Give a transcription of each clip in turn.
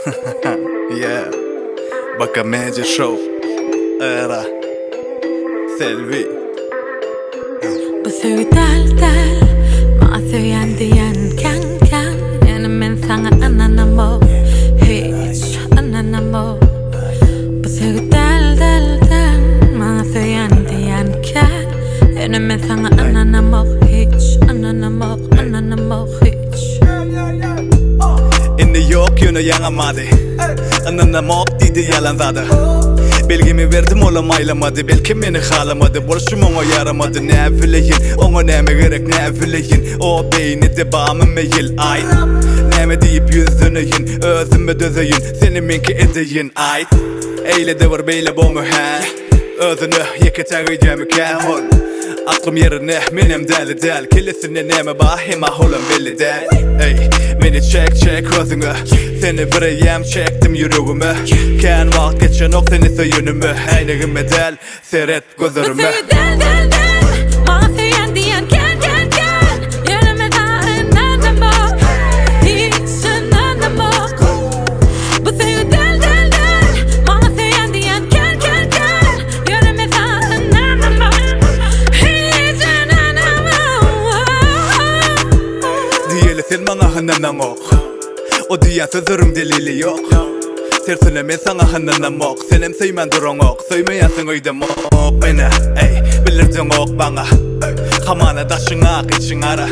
Yeah, Bkmediashow, Era, Selbi. Bu söydäldäl, ma söýän diýen kan, ýani men saňa ynanamok, hiç ynanamok. Bu söydäldäl, ma söýän diýen kan, ýani men saňa ynanamok, hiç ynanamok, hiç. In New York yanamadı, Ynanamok diýdi ýalanzady. Belgimi verdim olam aylamadı, belki meni halamadı. Bolşum oňa ýaramady, näbileýin, oňa näme gerek näbileýin. O beýnide bamy meýil, ay. Näme diýip ýüzüneýin, özüme dözeýin, seni menki edeýin, ay. Eýle de bir beýle boňa ha, özüni ýeketägýämi kähol. Aklım yerine menem däl, kelesine näme bahima holam belli däl. Ey, meni çek özüňe, seni bireyem çekdim ýüregime. Kän wagt geçen ok seni söýünüme, heýnegime däl, seret gözlerime. Sen bana Ynanamok, o diýen sözlerim delili yok. Tersine men saňa Ynanamok, senem söýmän duraňok, söýmeýänsiň öýdemok. Mene, ey, bilirdiň ok baňa, hamana daşyňa geçiň ara.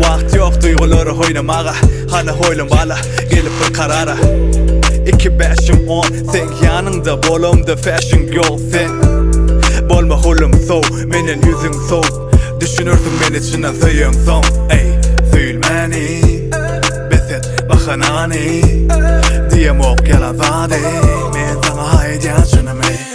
Wagt ýok duýgulary hoýnamaga, hana hoýlum bala, gelip bir karara. 2-5-10, sen ýanynda bolamdy fashion girl sen. Bolma holum sow, menen ýüzüň sow, düşünürdüm men içinden söýüň soň, ey. Söylmeni, beset bahanani, diyemok yalanzade, men sana haýdýan şunu me.